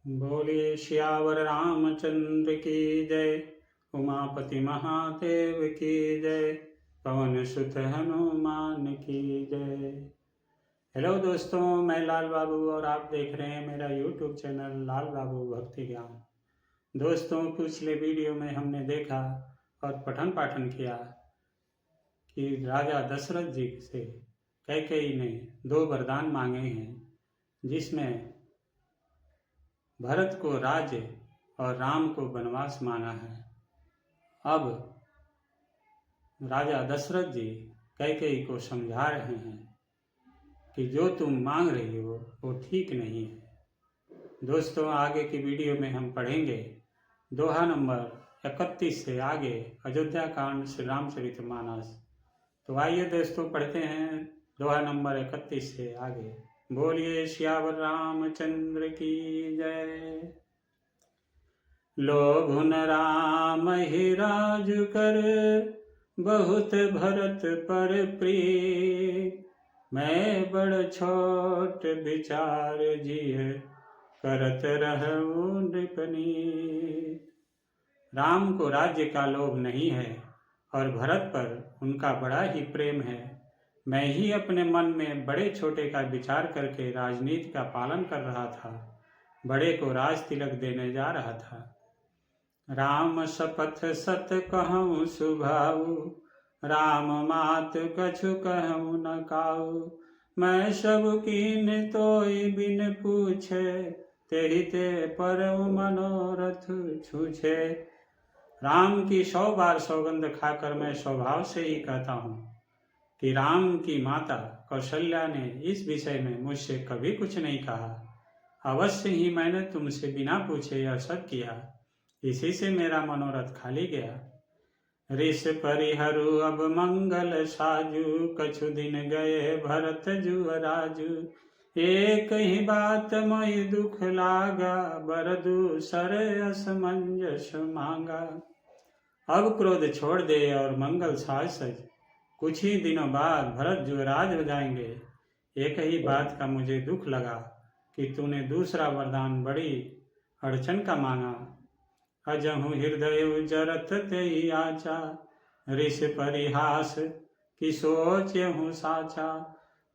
बोलिए सियावर रामचंद्र की जय। उमापति महादेव की जय। पवन सुत हनुमान की जय। हेलो दोस्तों, मैं लाल बाबू और आप देख रहे हैं मेरा यूट्यूब चैनल लाल बाबू भक्ति ज्ञान। दोस्तों, पिछले वीडियो में हमने देखा और पठन पाठन किया कि राजा दशरथ जी से कैकेयी ने 2 वरदान मांगे हैं, जिसमें भरत को राज्य और राम को वनवास मांगा है। अब राजा दशरथ जी कैकेयी को समझा रहे हैं कि जो तुम मांग रही हो वो ठीक नहीं है। दोस्तों, आगे की वीडियो में हम पढ़ेंगे दोहा नंबर 31 से आगे अयोध्या कांड श्री रामचरितमानस। तो आइए दोस्तों, पढ़ते हैं दोहा नंबर 31 से आगे। बोलिए सियावर रामचंद्र की जय। लोभुन राम ही राजु कर, बहुत भरत पर प्रिय। मैं बड़ छोट विचार जिय, करत रहूं नृपनीत। राम को राज्य का लोभ नहीं है और भरत पर उनका बड़ा ही प्रेम है। मैं ही अपने मन में बड़े छोटे का विचार करके राजनीति का पालन कर रहा था, बड़े को राज तिलक देने जा रहा था। राम शपथ सत कहूँ सुभाऊ, राम मात कछु कहूँ न काऊ। मैं सब कीन तोई बिन पूछे, तेहि ते परम मनोरथ छूछे। राम की 100 बार सौगंध खाकर मैं स्वभाव से ही कहता हूँ कि राम की माता कौशल्या ने इस विषय में मुझसे कभी कुछ नहीं कहा। अवश्य ही मैंने तुमसे बिना पूछे यह सब किया, इसी से मेरा मनोरथ खाली गया। ऋष परिहरु अब मंगल साजु, कछु दिन गए भरत जुअराजु। एक ही बात मोहि दुख लागा, बर दूसर असमंजस मांगा। अब क्रोध छोड़ दे और मंगल साज सज, कुछ ही दिनों बाद भरत जुअराज हो जाएंगे। एक ही बात का मुझे दुख लगा कि तूने दूसरा वरदान बड़ी अड़चन का मांगा। अजहु हृदय जरत तेहि आचा, ऋष परिहास की सोचहु साचा।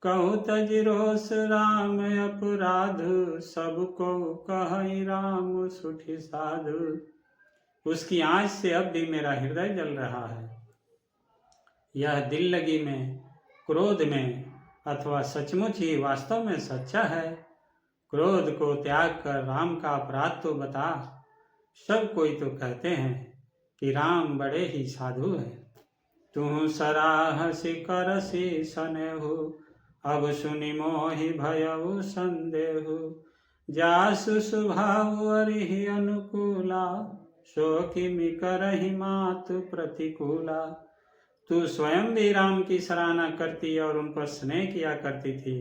कहु तज रोष राम अपराधु, सबको कहई राम सुठि साधु। उसकी आँच से अब भी मेरा हृदय जल रहा है। यह दिल लगी में, क्रोध में अथवा सचमुच ही वास्तव में सच्चा है। क्रोध को त्याग कर राम का अपराध तो बता। सब कोई तो कहते हैं कि राम बड़े ही साधु हैं। तू सराहसी करसी सनेहु, अब सुनि मोहि भयउ संदेहु। जासु स्वभाव अरिहि अनुकूला, सो किमि करहि मातु प्रतिकूला। तू स्वयं भी राम की सराहना करती और उन पर स्नेह किया करती थी।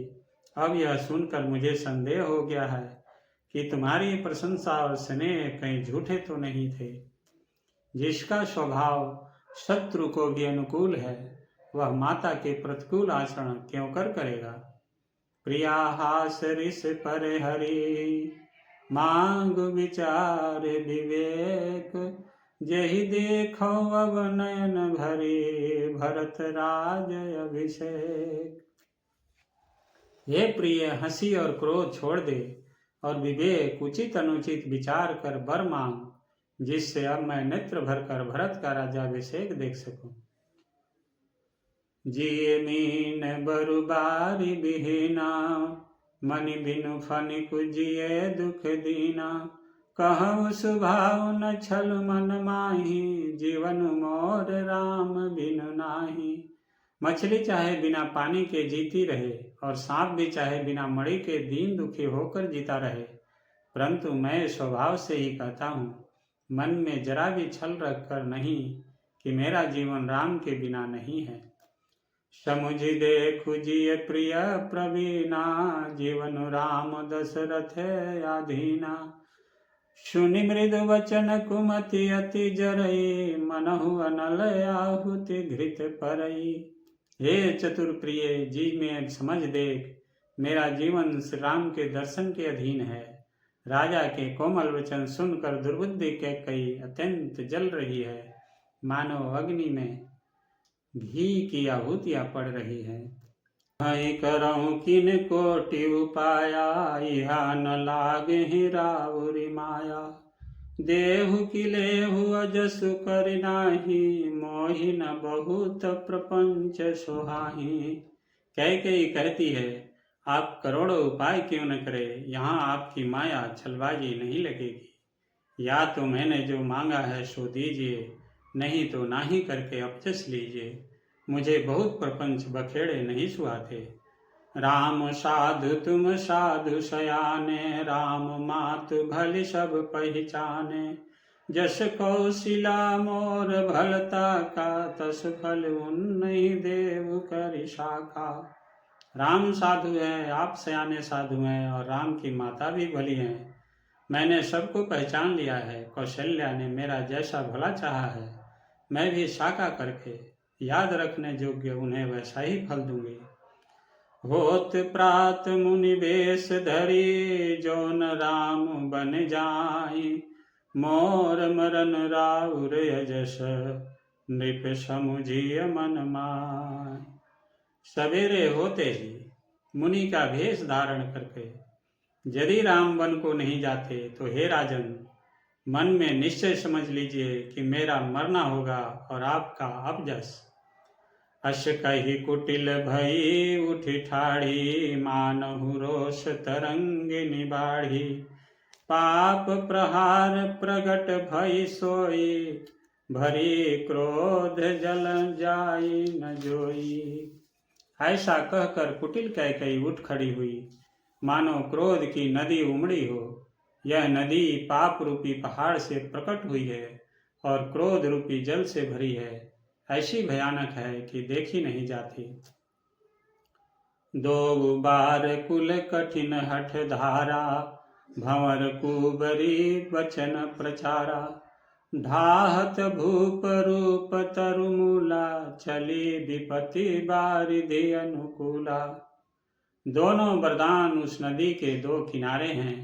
अब यह सुनकर मुझे संदेह हो गया है कि तुम्हारी प्रशंसा और स्नेह कहीं झूठे तो नहीं थे। जिसका स्वभाव शत्रु को भी अनुकूल है, वह माता के प्रतिकूल आचरण क्यों कर करेगा। प्रिया हास ऋष पर हरि, मांग विचार विवेक। जहि देखो अब नयन भरी, भरत राज अभिषेक। हे प्रिय, हंसी और क्रोध छोड़ दे और विवेक उचित अनुचित विचार कर वर मांग, जिससे अब मैं नेत्र भरकर भरत का राज्याभिषेक देख सकूं। जिये मीन बरुबारी बिहीना, मनि बिनु फनिकु जिये दुख दीना। कहूँ स्वभाव न छल मन माही, जीवन मोर राम बिनु नाही। मछली चाहे बिना पानी के जीती रहे और सांप भी चाहे बिना मणि के दीन दुखी होकर जीता रहे, परंतु मैं स्वभाव से ही कहता हूँ, मन में जरा भी छल रखकर नहीं, कि मेरा जीवन राम के बिना नहीं है। समुझि देखु जिय प्रिय प्रवीणा, जीवन राम दशरथ आधीना। सुनि मृदु वचन कुमति अति जरई, मनहु अनल आहुति घृत परई। हे चतुर प्रिय जी, में समझ देख, मेरा जीवन श्री राम के दर्शन के अधीन है। राजा के कोमल वचन सुनकर दुर्बुद्धि कैकेयी अत्यंत जल रही है, मानो अग्नि में घी की आहुतियां पड़ रही है। हई करऊं किन कोटि उपाया, इहा न लागे राउरी माया। देहु की लेहु अजसु कर नाही, मोहि न बहुत प्रपंच सोहाही। कैकेयी कहती है, आप करोड़ों उपाय क्यों न करे, यहाँ आपकी माया छलबाजी नहीं लगेगी। या तो मैंने जो मांगा है सो दीजिए, नहीं तो नाही करके अपजस लीजिए। मुझे बहुत प्रपंच बखेड़े नहीं सुहाते। राम साधु तुम साधु सयाने, राम मातु भली सब पहचाने। जस कौशिला मोर भलता का, तस फल उन्नई देव करि शाखा। राम साधु है, आप सयाने साधु हैं, और राम की माता भी भली हैं। मैंने सबको पहचान लिया है। कौशल्या ने मेरा जैसा भला चाहा है, मैं भी शाखा करके याद रखने योग्य उन्हें वैसा ही फल दूंगी। होत प्रात मुनि वेश धरी, जौन राम बन जाई। मोर मरन राउर यजस, नृप समुझिय मन माय। सवेरे होते ही मुनि का भेष धारण करके यदि राम वन को नहीं जाते तो हे राजन, मन में निश्चय समझ लीजिए कि मेरा मरना होगा और आपका अपजस। अश कही कुटिल भई उठी ठाड़ी, मानहु रोष तरंग निबाढ़ी। पाप प्रहार प्रगट भई सोई, भरी क्रोध जल जाई न जोई। ऐसा कहकर कुटिल कैकेयी उठ खड़ी हुई, मानो क्रोध की नदी उमड़ी हो। यह नदी पाप रूपी पहाड़ से प्रकट हुई है और क्रोध रूपी जल से भरी है। ऐसी भयानक है कि देखी नहीं जाती। दो बार कुल कठिन हठ धारा, भंवर कुबरी वचन प्रचारा। ढाहत भूप रूप तरुमूला, चली विपत्ति बारिधि अनुकूला। दोनों वरदान उस नदी के दो किनारे हैं।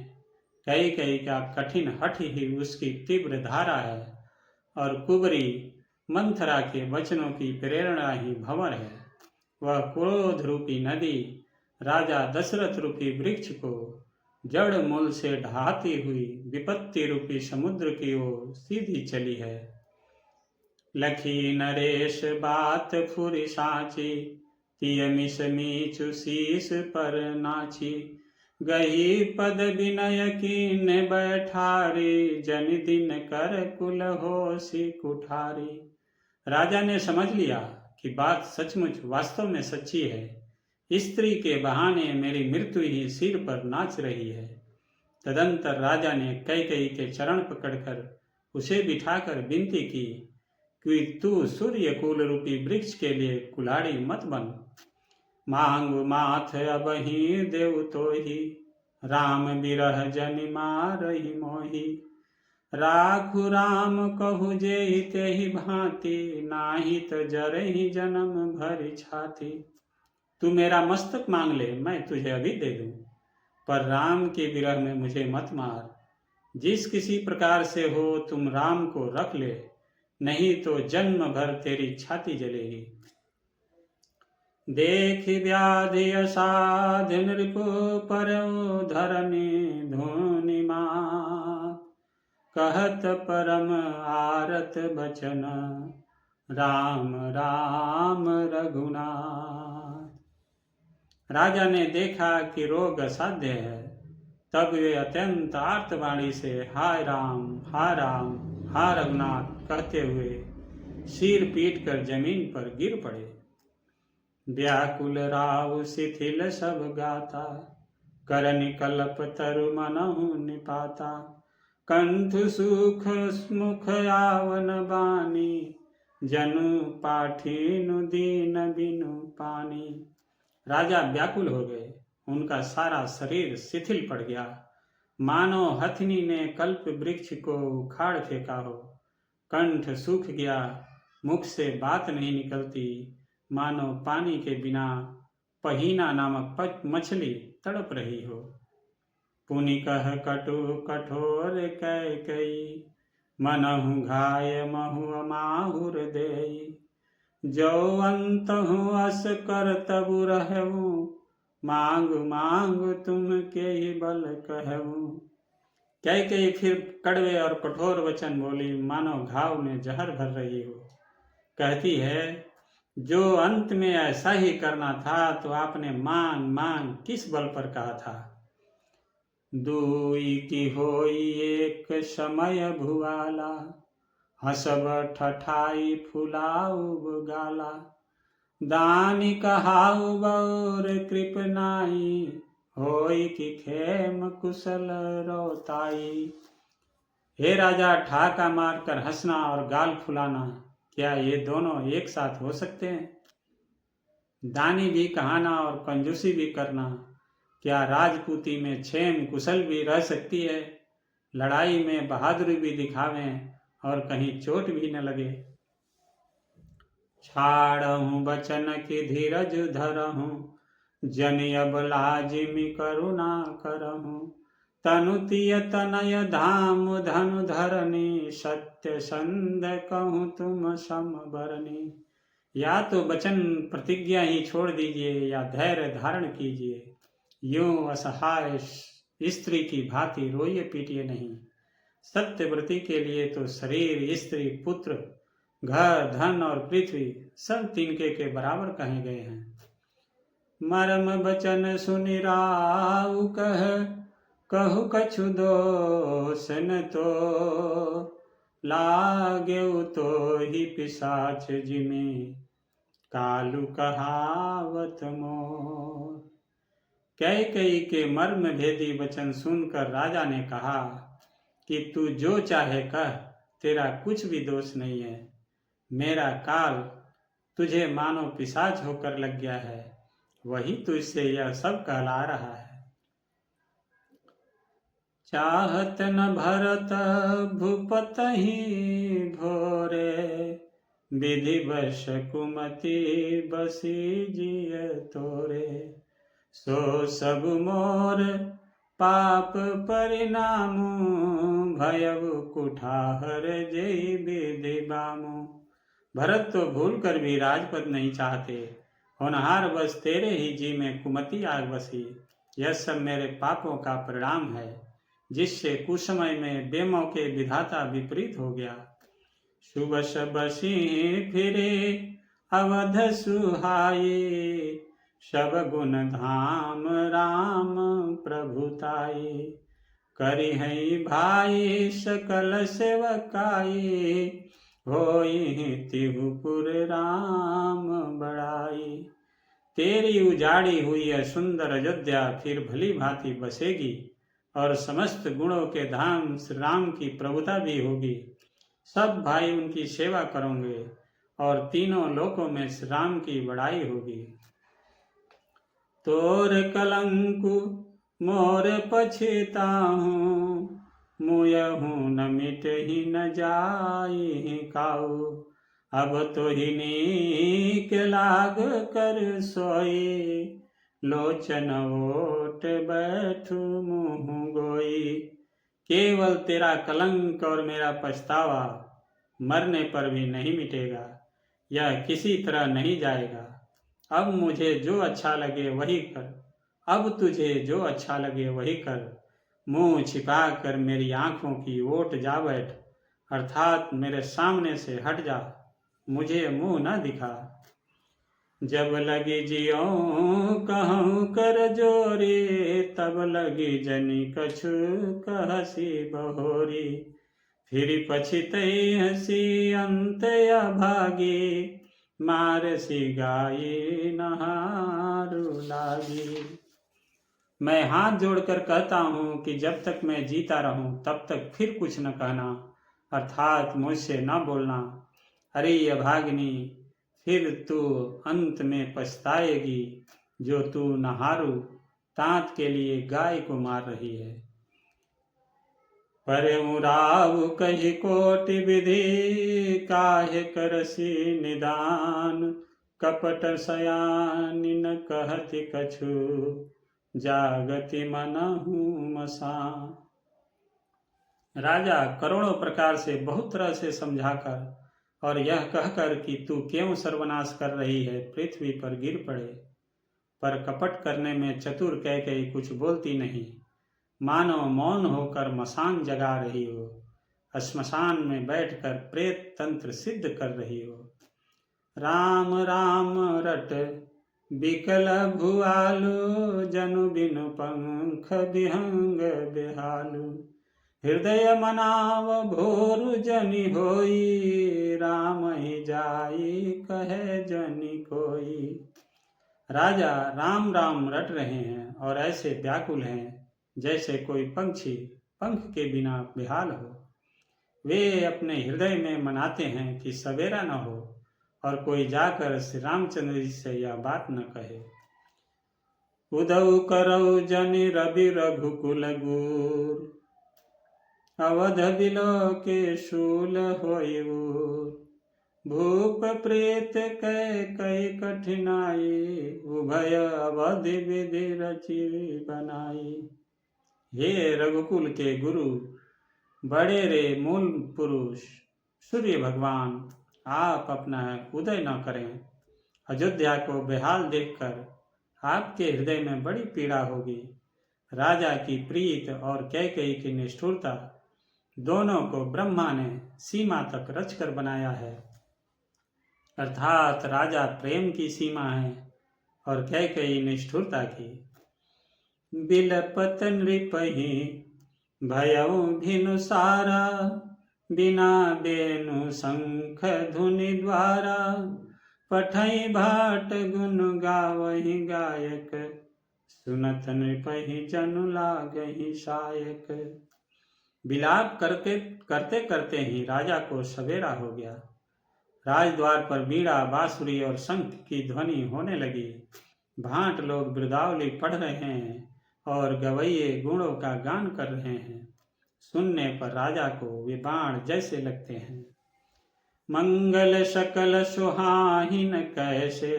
कैकेयी का कठिन हठ ही उसकी तीव्र धारा है, और कुबरी मंथरा के वचनों की प्रेरणा ही भंवर है। वह क्रोध रूपी नदी राजा दशरथ रूपी वृक्ष को जड़ मूल से ढहाती हुई विपत्ति रूपी समुद्र की ओर सीधी चली है। लखी नरेश बात फुरी साची, तिय मिस मीचु शीस पर नाची। गही पद विनय कीन बैठारी, जन दिन कर कुल होसी कुठारी। राजा ने समझ लिया कि बात सचमुच वास्तव में सच्ची है। स्त्री के बहाने मेरी मृत्यु ही सिर पर नाच रही है। तदंतर राजा ने कैकेयी के चरण पकड़कर उसे बिठाकर विनती की कि तू सूर्य कुल रूपी वृक्ष के लिए कुल्हाड़ी मत बन। मांगु माथ अब ही देव तो ही, राम बिरह जनि मारहि मोही। राखु राम कहु जेहि तेहि भांति, नाही त जरहि जन्म भरि छाती। तू मेरा मस्तक मांग ले, मैं तुझे अभी दे दूं, पर राम के विरह में मुझे मत मार। जिस किसी प्रकार से हो तुम राम को रख ले, नहीं तो जन्म भर तेरी छाती जलेगी। देख व्याधि असाध नृप परउ, धरनी धुनि मात। कहत परम आरत बचन, राम राम रघुनाथ। राजा ने देखा कि रोग असाध्य है, तब वे अत्यंत आर्तवाणी से हाय राम हा रघुनाथ कहते हुए सिर पीट कर जमीन पर गिर पड़े। व्याकुल राव शिथिल सब गाता, करनि कल्प तरु मनहु निपाता। कंठ सुख मुख आवन बानी, जनु पाठिनु दीन बिनु पानी। राजा व्याकुल हो गए, उनका सारा शरीर शिथिल पड़ गया, मानो हथनी ने कल्प वृक्ष को उखाड़ फेंका हो। कंठ सूख गया, मुख से बात नहीं निकलती, मानो पानी के बिना पहीना नामक मछली तड़प रही हो। पुनि कह कटु कठोर कैकई, मनहु घाय महु अमाहुर देई। जो अंतहु अस कर तबु रहूं, मांग मांग तुम के ही बल कहूं। कैकेयी फिर कड़वे और कठोर वचन बोली, मानो घाव में जहर भर रही हो। कहती है, जो अंत में ऐसा ही करना था तो आपने मांग मांग किस बल पर कहा था। दुई की होई एक समय भुआला, हसब ठठाई फुलाऊ गाला। दानी कहाऊ बौर कृप नाई, होई की खेम कुशल रोताई। हे राजा, ठाका मारकर हंसना और गाल फुलाना, क्या ये दोनों एक साथ हो सकते हैं? दानी भी कहाना और कंजूसी भी करना, क्या राजपूती में छेम कुशल भी रह सकती है? लड़ाई में बहादुरी भी दिखावें और कहीं चोट भी न लगे। छाड़हूं बचन की धीरज धरहूं, जनि अब लाजिमी करुणा करहूं। तनु तिय तनय धाम धनु धरनी, सत्य संद कहूँ तुम समबरनी। या तो वचन प्रतिज्ञा ही छोड़ दीजिए या धैर्य धारण कीजिए। यूं असहाय स्त्री की भांति रोइए पीटिए नहीं। सत्यव्रती के लिए तो शरीर, स्त्री, पुत्र, घर, धन और पृथ्वी सब तिनके के बराबर कहे गए हैं। मरम बचन सुनि राउ कहु कछु दोष न तो, लागेउ तो ही पिशाच जिमि कालू कहावत मोर। कैकेयी के मर्म भेदी वचन सुनकर राजा ने कहा कि तू जो चाहे कह, तेरा कुछ भी दोष नहीं है। मेरा काल तुझे मानो पिशाच होकर लग गया है, वही तुझसे यह सब कहला रहा है। चाहत न भरत भूपतहि भोरे, विधिवश कुमति बसी जिय तोरे। सो सब मोर पाप परिणामु, भयउ कुठाहर जई विधि बामु। भरत तो भूल कर भी राजपद नहीं चाहते, होनहार बस तेरे ही जी में कुमति आग बसी। यह सब मेरे पापों का परिणाम है, जिससे कुसमय में बेमौके विधाता विपरीत हो गया। सुबस बसी फिरे अवध सुहाई, सब गुण धाम राम प्रभुताई। करी है भाई सकल सेवकाई, होई तिहुपुर राम बड़ाई। तेरी उजाड़ी हुई यह सुंदर अयोध्या फिर भली भांति बसेगी और समस्त गुणों के धाम श्री राम की प्रभुता भी होगी। सब भाई उनकी सेवा करेंगे और तीनों लोकों में श्री राम की बड़ाई होगी। तोर कलंकु मोर पछताहूँ, मुयहूँ न मिट ही न जाई काऊ। अब तो ही नीक लाग कर सोई, लोचन ओट बैठू मुँह गोई। केवल तेरा कलंक और मेरा पछतावा मरने पर भी नहीं मिटेगा, यह किसी तरह नहीं जाएगा। अब मुझे जो अच्छा लगे वही कर, अब तुझे जो अच्छा लगे वही कर। मुंह छिपा कर मेरी आंखों की ओट जा बैठ, अर्थात मेरे सामने से हट जा, मुझे मुंह न दिखा। जब लगी जियो कहूँ कर जोरी, तब लगी जनी कछु कहसी बहोरी। फिर पछितई हसी अंत अभागी, मारसी गाई नहारू लागी। मैं हाथ जोड़कर कहता हूँ कि जब तक मैं जीता रहूं तब तक फिर कुछ न कहना, अर्थात मुझसे न बोलना। अरे अभागिनी, फिर तू अंत में पछताएगी, जो तू नहारू तांत के लिए गाय को मार रही है। पर उराव कही कोटि विधि, काहे करसी निदान। कपट सयानी न कहति कछु, जागति मनहु मसान। राजा करोड़ों प्रकार से बहुत तरह से समझाकर और यह कहकर कि तू क्यों सर्वनाश कर रही है, पृथ्वी पर गिर पड़े, पर कपट करने में चतुर कैकेयी कुछ बोलती नहीं, मानो मौन होकर मसान जगा रही हो, श्मशान में बैठकर प्रेत तंत्र सिद्ध कर रही हो। राम राम रट बिकल भुआलु, जनु बिनु पंख विहंग बेहालु, हृदय मनाव भोरु जनि होई, राम ही जाई कहे जनि कोई। राजा राम राम रट रहे हैं और ऐसे व्याकुल हैं जैसे कोई पंछी पंख के बिना बेहाल हो। वे अपने हृदय में मनाते हैं कि सवेरा न हो और कोई जाकर श्री रामचंद्र जी से यह बात न कहे। उदौ करौ जनि रवि रघुकुल गुर, अवध बिलो के शूल होई उर, भूप प्रेत कई कठिनाई, उभय अवध विधि रचि बनाई। हे रघुकुल के गुरु, बड़े रे मूल पुरुष सूर्य भगवान, आप अपना उदय न करें। अयोध्या को बेहाल देखकर आपके हृदय में बड़ी पीड़ा होगी। राजा की प्रीत और कैकेयी की निष्ठुरता दोनों को ब्रह्मा ने सीमा तक रचकर बनाया है, अर्थात राजा प्रेम की सीमा है और कैकेयी निष्ठुरता की। बिलपत नृपहि भयउ भिनु सारा, बिना बेनु शंख धुनि द्वारा, पठई भाट गुण गावहि गायक, सुनत नृपहि जनु लागहि सायक। विलाप करते करते ही राजा को सवेरा हो गया। राजद्वार पर बीड़ा बांसुरी और शंख की ध्वनि होने लगी। भांट लोग बिरदावली पढ़ रहे हैं और गवैये गुणों का गान कर रहे हैं। सुनने पर राजा को वे बाण जैसे लगते हैं। मंगल सकल सुहाहिन कैसे,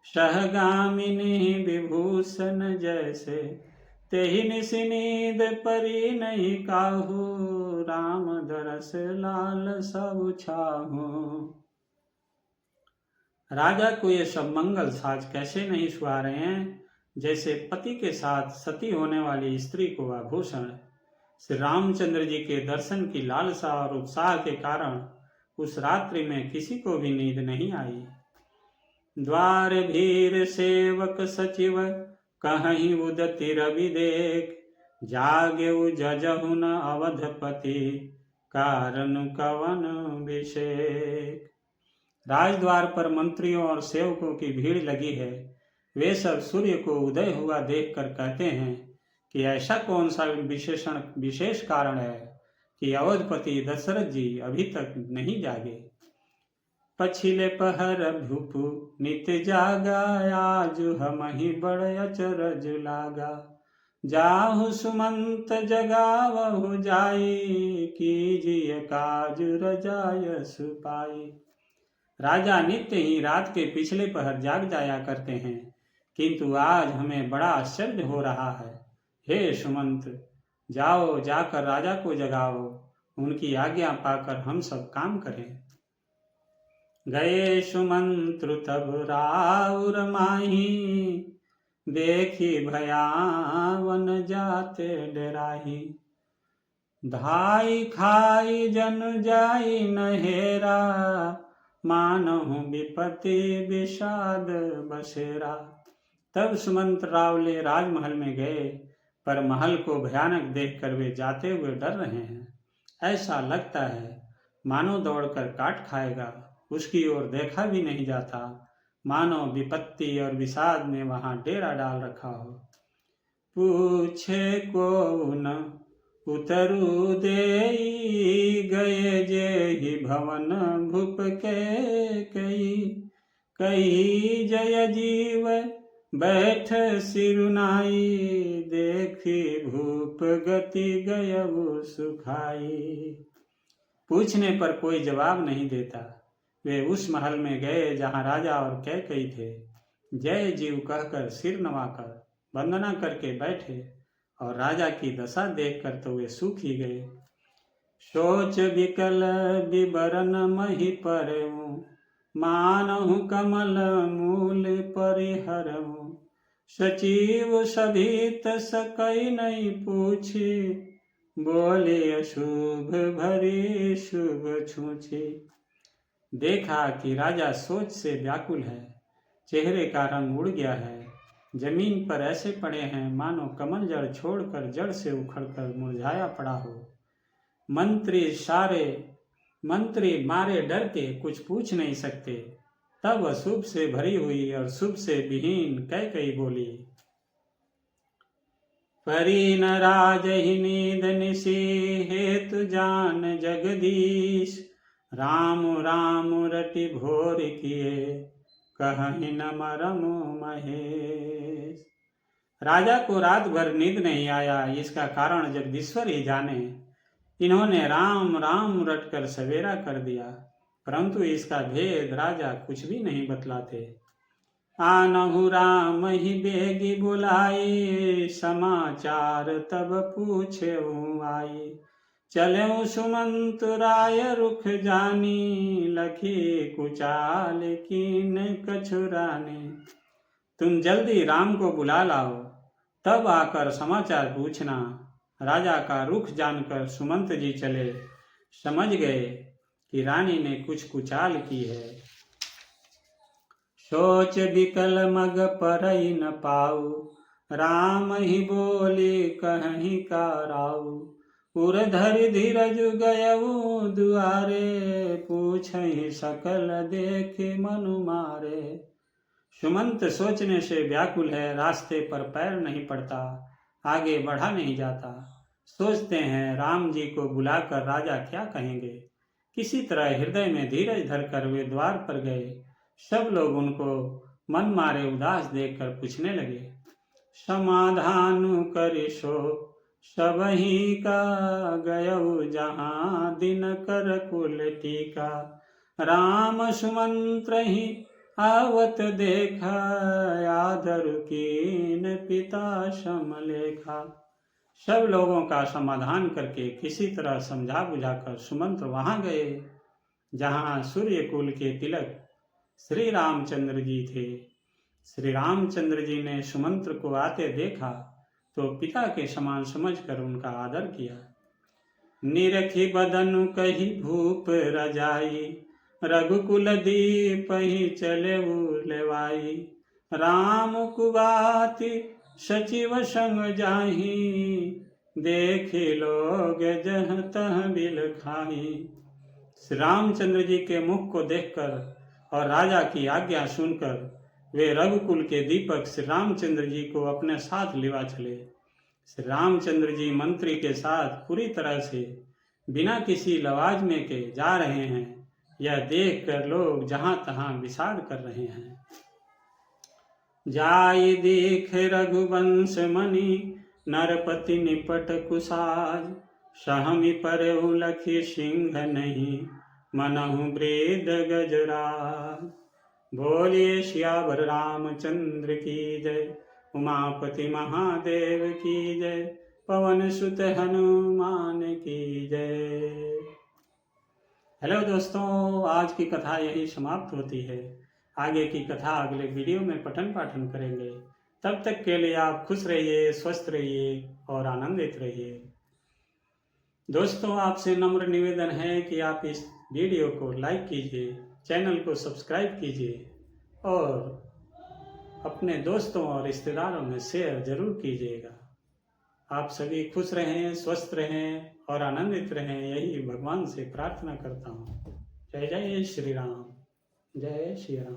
सहगामिनी विभूषण जैसे, तेहि निसि नींद परी नहीं काहू, राम दरस लाल सब छाहू। राजा को ये सब मंगल साज कैसे नहीं सुहा रहे हैं, जैसे पति के साथ सती होने वाली स्त्री को आभूषण। श्री रामचंद्र जी के दर्शन की लालसा और उत्साह के कारण उस रात्रि में किसी को भी नींद नहीं आई। द्वार भीर सेवक सचिव कहीं उदति रवि देख, जागेउ जजहु न अवधपति, कारण कवन विषेक। राजद्वार पर मंत्रियों और सेवकों की भीड़ लगी है। वे सब सूर्य को उदय हुआ देखकर कहते हैं कि ऐसा कौन सा विशेष कारण है कि अवधपति दशरथ जी अभी तक नहीं जागे। पछिले पहर भूपु नित जागा, आज हमहि बड़ अचरज लागा, जाहु सुमंत जगावहु जाई, कीजिए काज रजाय सुपाई। राजा नित्य ही रात के पिछले पहर जाग जाया करते हैं, किंतु आज हमें बड़ा आश्चर्य हो रहा है। हे सुमंत, जाओ जाकर राजा को जगाओ, उनकी आज्ञा पाकर हम सब काम करें। गए सुमंत्र तब राउर माही, देखी भयावन जाते डराही, धाई खाई जन जाई नहेरा, मानहु विपत्ति विषाद बसेरा। तब सुमंत रावले राजमहल में गए, पर महल को भयानक देखकर वे जाते हुए डर रहे हैं। ऐसा लगता है मानो दौड़कर काट खाएगा, उसकी ओर देखा भी नहीं जाता, मानो विपत्ति और विषाद ने वहां डेरा डाल रखा हो। पूछे को न उतरु देई, गए जे ही भवन भूप के कई, कही जय जीव बैठ सिरुनाई, देखी भूप गति गयउ सुखाई। पूछने पर कोई जवाब नहीं देता। वे उस महल में गए जहां राजा और कैकेयी थे। जय जीव कहकर सिर नवाकर वंदना करके बैठे और राजा की दशा देखकर तो वे सूख ही गए। सोच विकल विवरण मही परऊं, मानहु कमल मूल परिहरऊं। सचिव सभित सकई नहीं पूछी, बोले अशुभ भरी शुभ छूछी। देखा कि राजा सोच से व्याकुल है, चेहरे का रंग उड़ गया है, जमीन पर ऐसे पड़े हैं मानो कमल जड़ छोड़कर जड़ से उखड़कर मुरझाया पड़ा हो। मंत्री मारे डर के कुछ पूछ नहीं सकते। तब अशुभ से भरी हुई और शुभ से विहीन कैकई बोली, परी न राज ही नींद निशी, हेतु जान जगदीश। राम राम रटि भोर किए, कहीं न मरम महेश। राजा को रात भर नींद नहीं आया, इसका कारण जगदीश्वर ही जाने। इन्होंने राम राम रटकर सवेरा कर दिया, परंतु इसका भेद राजा कुछ भी नहीं बतलाते। आनहु राम ही बेगी बुलाई, समाचार तब पूछे आई। चले सुमंत राय रुख जानी, लखी कुचाल कीन कछुरानी। तुम जल्दी राम को बुला लाओ, तब आकर समाचार पूछना। राजा का रुख जानकर सुमंत जी चले, समझ गए कि रानी ने कुछ कुचाल की है। सोच विकल मग परई न पाऊ, राम ही बोली कहीं का राऊ। उर धरि धीरज गयऊ दुआरे, पूछहि सकल देख मनु मारे। सुमंत सोचने से व्याकुल है, रास्ते पर पैर नहीं पड़ता, आगे बढ़ा नहीं जाता। सोचते हैं राम जी को बुलाकर राजा क्या कहेंगे। किसी तरह हृदय में धीरज धरकर वे द्वार पर गए। सब लोग उनको मन मारे उदास देखकर पूछने लगे, समाधान करिसो सबही का, गयऊ जहाँ दिन कर कुल टीका। राम सुमंत्र ही आवत देखा, आदर कीन पिता समलेखा। सब लोगों का समाधान करके किसी तरह समझा बुझाकर सुमंत वहां गए जहां सूर्य कुल के तिलक श्री रामचंद्र जी थे। श्री रामचंद्र जी ने सुमंत्र को आते देखा तो पिता के समान समझकर उनका आदर किया। निरखी बदन कही भूप रजाई, रघुकुल दीप ही चले लेवाई। राम कुबाति सचिव संग जाही, देखे लोग जह तह बिल खाही। श्री रामचंद्र जी के मुख को देखकर और राजा की आज्ञा सुनकर वे रघुकुल के दीपक श्री रामचंद्र जी को अपने साथ लिवा चले। श्री रामचंद्र जी मंत्री के साथ पूरी तरह से बिना किसी लवाजमे के जा रहे हैं, यह देखकर लोग जहां तहां विषाद कर रहे हैं। जाय देख रघुवंश मणि, नरपति निपट कुसाज। सहमि परहु लखी सिंह नहीं, मनहु वृद गजराज। बोलिए सियावर रामचंद्र की जय, उमापति महादेव की जय, पवन सुत हनुमान की जय। हेलो दोस्तों, आज की कथा यही समाप्त होती है। आगे की कथा अगले वीडियो में पठन पाठन करेंगे। तब तक के लिए आप खुश रहिए, स्वस्थ रहिए और आनंदित रहिए। दोस्तों, आपसे नम्र निवेदन है कि आप इस वीडियो को लाइक कीजिए, चैनल को सब्सक्राइब कीजिए और अपने दोस्तों और रिश्तेदारों में शेयर जरूर कीजिएगा। आप सभी खुश रहें, स्वस्थ रहें और आनंदित रहें, यही भगवान से प्रार्थना करता हूँ। जय जय श्री राम, जय श्री राम।